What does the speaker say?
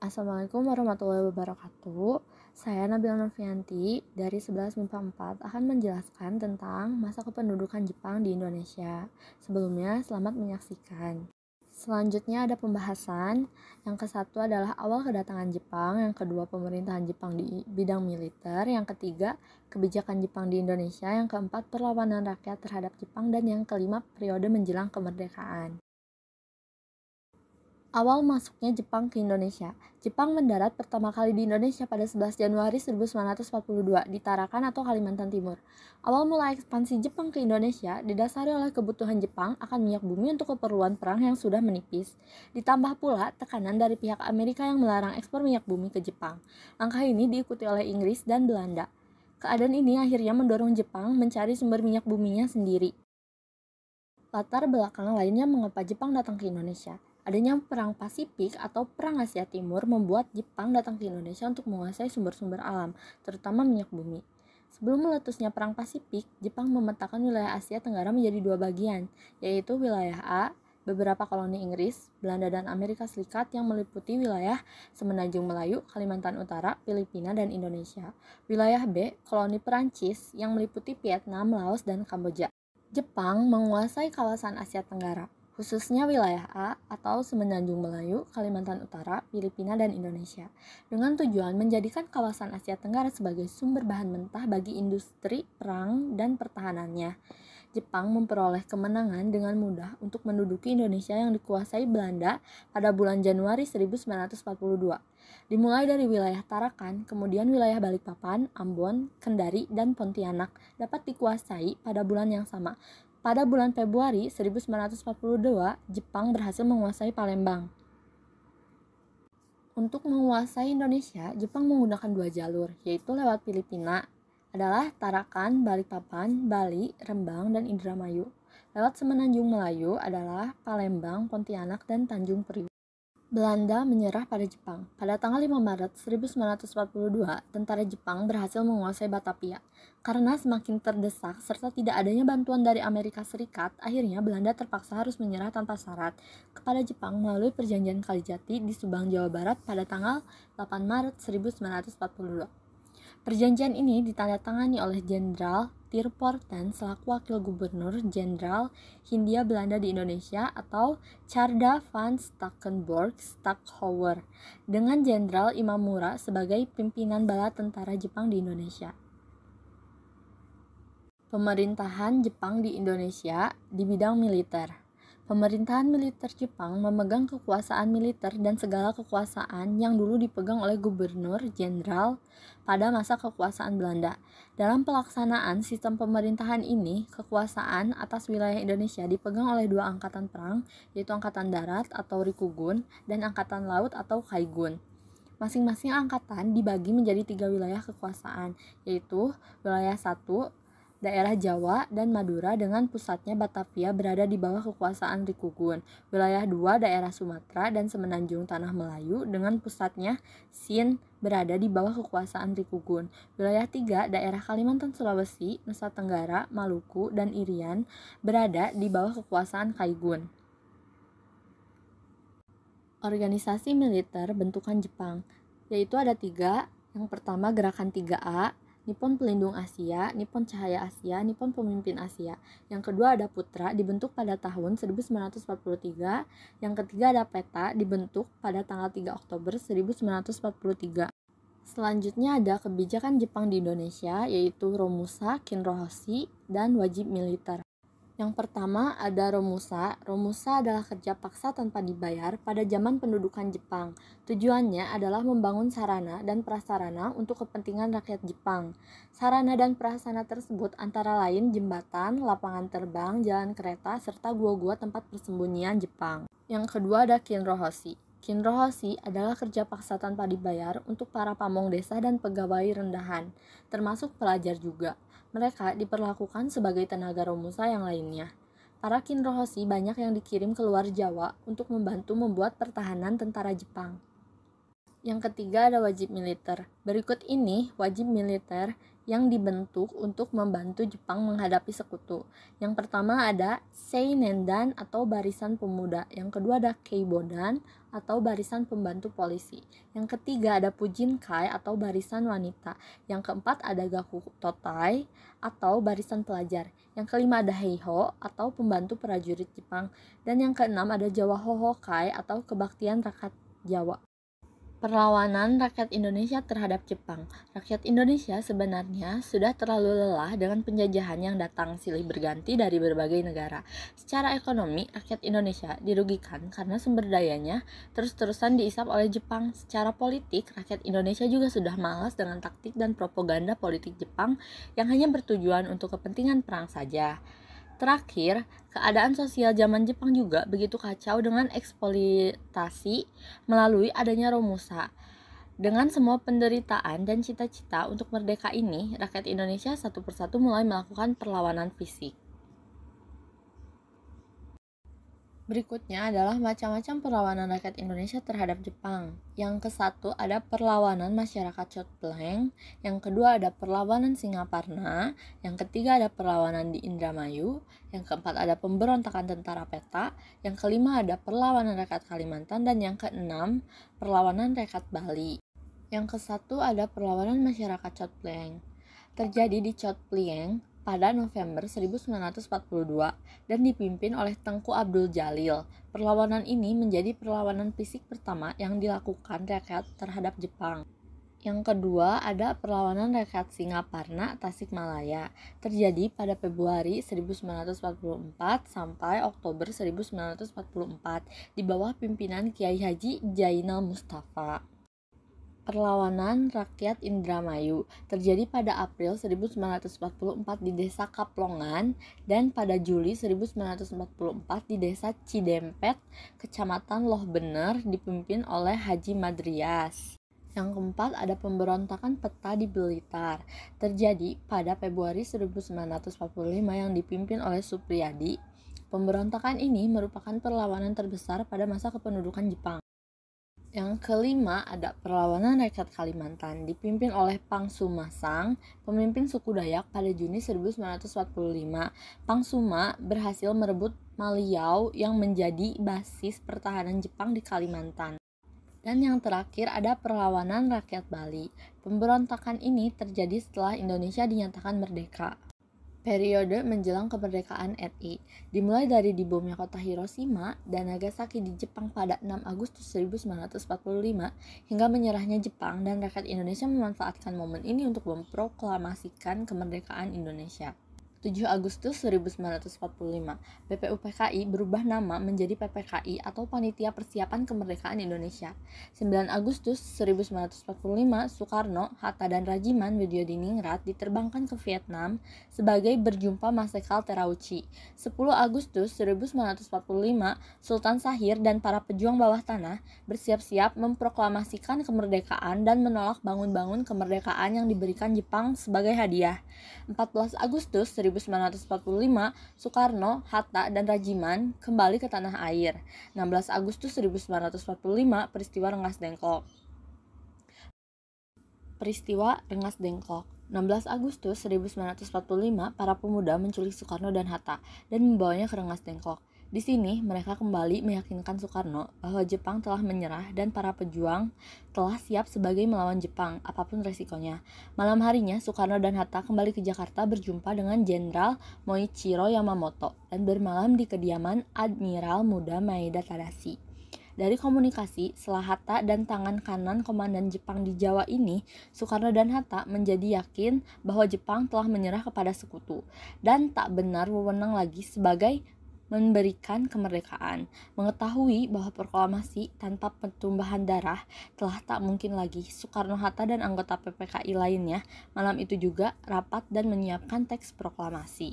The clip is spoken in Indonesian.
Assalamualaikum warahmatullahi wabarakatuh. Saya Nabila Novianti dari 11 MIPA 4 akan menjelaskan tentang masa kependudukan Jepang di Indonesia. Sebelumnya, selamat menyaksikan. Selanjutnya ada pembahasan. Yang ke-1 adalah awal kedatangan Jepang, yang kedua pemerintahan Jepang di bidang militer, yang ketiga kebijakan Jepang di Indonesia, yang keempat perlawanan rakyat terhadap Jepang, dan yang kelima periode menjelang kemerdekaan. Awal masuknya Jepang ke Indonesia. Jepang mendarat pertama kali di Indonesia pada 11 Januari 1942 di Tarakan atau Kalimantan Timur. Awal mula ekspansi Jepang ke Indonesia didasari oleh kebutuhan Jepang akan minyak bumi untuk keperluan perang yang sudah menipis. Ditambah pula tekanan dari pihak Amerika yang melarang ekspor minyak bumi ke Jepang. Langkah ini diikuti oleh Inggris dan Belanda. Keadaan ini akhirnya mendorong Jepang mencari sumber minyak buminya sendiri. Latar belakang lainnya mengapa Jepang datang ke Indonesia. Adanya Perang Pasifik atau Perang Asia Timur membuat Jepang datang ke Indonesia untuk menguasai sumber-sumber alam, terutama minyak bumi. Sebelum meletusnya Perang Pasifik, Jepang memetakan wilayah Asia Tenggara menjadi dua bagian, yaitu wilayah A, beberapa koloni Inggris, Belanda dan Amerika Serikat yang meliputi wilayah Semenanjung Melayu, Kalimantan Utara, Filipina, dan Indonesia. Wilayah B, koloni Perancis yang meliputi Vietnam, Laos, dan Kamboja. Jepang menguasai kawasan Asia Tenggara, khususnya wilayah A atau Semenanjung Melayu, Kalimantan Utara, Filipina, dan Indonesia, dengan tujuan menjadikan kawasan Asia Tenggara sebagai sumber bahan mentah bagi industri perang dan pertahanannya. Jepang memperoleh kemenangan dengan mudah untuk menduduki Indonesia yang dikuasai Belanda pada bulan Januari 1942. Dimulai dari wilayah Tarakan, kemudian wilayah Balikpapan, Ambon, Kendari, dan Pontianak dapat dikuasai pada bulan yang sama. Pada bulan Februari 1942, Jepang berhasil menguasai Palembang. Untuk menguasai Indonesia, Jepang menggunakan dua jalur, yaitu lewat Filipina adalah Tarakan, Balikpapan, Bali, Rembang, dan Indramayu. Lewat Semenanjung Melayu adalah Palembang, Pontianak, dan Tanjung Priok. Belanda menyerah pada Jepang. Pada tanggal 5 Maret 1942, tentara Jepang berhasil menguasai Batavia. Karena semakin terdesak serta tidak adanya bantuan dari Amerika Serikat, akhirnya Belanda terpaksa harus menyerah tanpa syarat kepada Jepang melalui Perjanjian Kalijati di Subang, Jawa Barat pada tanggal 8 Maret 1942. Perjanjian ini ditandatangani oleh Jenderal Tirporten selaku Wakil Gubernur Jenderal Hindia Belanda di Indonesia atau Tjarda van Stackenborg-Stackhouwer dengan Jenderal Imamura sebagai pimpinan bala tentara Jepang di Indonesia. Pemerintahan Jepang di Indonesia di bidang militer. Pemerintahan militer Jepang memegang kekuasaan militer dan segala kekuasaan yang dulu dipegang oleh gubernur jenderal pada masa kekuasaan Belanda. Dalam pelaksanaan sistem pemerintahan ini, kekuasaan atas wilayah Indonesia dipegang oleh dua angkatan perang, yaitu Angkatan Darat atau Rikugun dan Angkatan Laut atau Kaigun. Masing-masing angkatan dibagi menjadi tiga wilayah kekuasaan, yaitu wilayah 1, daerah Jawa dan Madura dengan pusatnya Batavia berada di bawah kekuasaan Rikugun. Wilayah 2, daerah Sumatera dan Semenanjung Tanah Melayu dengan pusatnya Sin berada di bawah kekuasaan Rikugun. Wilayah 3, daerah Kalimantan Sulawesi, Nusa Tenggara, Maluku, dan Irian berada di bawah kekuasaan Kaigun. Organisasi militer bentukan Jepang, yaitu ada 3. Yang pertama Gerakan 3A, Nippon Pelindung Asia, Nippon Cahaya Asia, Nippon Pemimpin Asia. Yang kedua ada Putra, dibentuk pada tahun 1943. Yang ketiga ada Peta, dibentuk pada tanggal 3 Oktober 1943. Selanjutnya ada kebijakan Jepang di Indonesia, yaitu Romusa, Kinrohoshi, dan wajib militer. Yang pertama ada Romusa. Romusa adalah kerja paksa tanpa dibayar pada zaman pendudukan Jepang. Tujuannya adalah membangun sarana dan prasarana untuk kepentingan rakyat Jepang. Sarana dan prasarana tersebut antara lain jembatan, lapangan terbang, jalan kereta, serta gua-gua tempat persembunyian Jepang. Yang kedua ada Kinrohoshi. Kinrohoshi adalah kerja paksa tanpa dibayar untuk para pamong desa dan pegawai rendahan, termasuk pelajar juga. Mereka diperlakukan sebagai tenaga Romusa yang lainnya. Para Kinrohoshi banyak yang dikirim ke luar Jawa untuk membantu membuat pertahanan tentara Jepang. Yang ketiga ada wajib militer. Berikut ini wajib militer yang dibentuk untuk membantu Jepang menghadapi sekutu. Yang pertama ada Seinendan atau Barisan Pemuda. Yang kedua ada Keibodan atau barisan pembantu polisi. Yang ketiga ada Pujinkai atau barisan wanita. Yang keempat ada Gakutotai atau barisan pelajar. Yang kelima ada Heiho atau pembantu prajurit Jepang. Dan yang keenam ada Jawa Hohokai atau kebaktian rakyat Jawa. Perlawanan rakyat Indonesia terhadap Jepang. Rakyat Indonesia sebenarnya sudah terlalu lelah dengan penjajahan yang datang silih berganti dari berbagai negara. Secara ekonomi, rakyat Indonesia dirugikan karena sumber dayanya terus-terusan diisap oleh Jepang. Secara politik, rakyat Indonesia juga sudah malas dengan taktik dan propaganda politik Jepang yang hanya bertujuan untuk kepentingan perang saja. Terakhir, keadaan sosial zaman Jepang juga begitu kacau dengan eksploitasi melalui adanya Romusa. Dengan semua penderitaan dan cita-cita untuk merdeka ini, rakyat Indonesia satu persatu mulai melakukan perlawanan fisik. Berikutnya adalah macam-macam perlawanan rakyat Indonesia terhadap Jepang. Yang ke-1 ada perlawanan masyarakat Chotpleng, yang kedua ada perlawanan Singaparna, yang ketiga ada perlawanan di Indramayu, yang keempat ada pemberontakan tentara peta, yang kelima ada perlawanan rakyat Kalimantan, dan yang keenam perlawanan rakyat Bali. Yang ke-1 ada perlawanan masyarakat Chotpleng. Terjadi di Chotpleng pada November 1942 dan dipimpin oleh Tengku Abdul Jalil. Perlawanan ini menjadi perlawanan fisik pertama yang dilakukan rakyat terhadap Jepang. Yang kedua ada perlawanan rakyat Singaparna Tasikmalaya. Terjadi pada Februari 1944 sampai Oktober 1944 di bawah pimpinan Kiai Haji Jainal Mustafa. Perlawanan rakyat Indramayu terjadi pada April 1944 di desa Kaplongan dan pada Juli 1944 di desa Cidempet, kecamatan Loh Bener, dipimpin oleh Haji Madrias. Yang keempat ada pemberontakan peta di Blitar, terjadi pada Februari 1945 yang dipimpin oleh Supriyadi. Pemberontakan ini merupakan perlawanan terbesar pada masa kependudukan Jepang. Yang kelima ada perlawanan rakyat Kalimantan dipimpin oleh Pang Sumasang, pemimpin suku Dayak pada Juni 1945. Pang Suma berhasil merebut Maliau yang menjadi basis pertahanan Jepang di Kalimantan. Dan yang terakhir ada perlawanan rakyat Bali. Pemberontakan ini terjadi setelah Indonesia dinyatakan merdeka. Periode menjelang kemerdekaan RI dimulai dari dibomnya kota Hiroshima dan Nagasaki di Jepang pada 6 Agustus 1945 hingga menyerahnya Jepang, dan rakyat Indonesia memanfaatkan momen ini untuk memproklamasikan kemerdekaan Indonesia. 7 Agustus 1945, BPUPKI berubah nama menjadi PPKI atau Panitia Persiapan Kemerdekaan Indonesia. 9 Agustus 1945, Soekarno, Hatta, dan Rajiman Widyodiningrat diterbangkan ke Vietnam sebagai berjumpa Marsekal Terauchi. 10 Agustus 1945, Sultan Syahrir dan para pejuang bawah tanah bersiap-siap memproklamasikan kemerdekaan dan menolak bangun-bangun kemerdekaan yang diberikan Jepang sebagai hadiah. 14 Agustus 1945, Soekarno, Hatta, dan Rajiman kembali ke tanah air. 16 Agustus 1945, peristiwa Rengas Dengklok. 16 Agustus 1945, para pemuda menculik Soekarno dan Hatta dan membawanya ke Rengas Dengklok. Di sini, mereka kembali meyakinkan Soekarno bahwa Jepang telah menyerah dan para pejuang telah siap sebagai melawan Jepang, apapun resikonya. Malam harinya, Soekarno dan Hatta kembali ke Jakarta berjumpa dengan Jenderal Moichiro Yamamoto dan bermalam di kediaman Admiral Muda Maeda Tadashi. Dari komunikasi setelah Hatta dan tangan kanan komandan Jepang di Jawa ini, Soekarno dan Hatta menjadi yakin bahwa Jepang telah menyerah kepada sekutu dan tak benar wewenang lagi sebagai memberikan kemerdekaan. Mengetahui bahwa proklamasi tanpa pertumbuhan darah telah tak mungkin lagi, Soekarno, Hatta, dan anggota PPKI lainnya malam itu juga rapat dan menyiapkan teks proklamasi.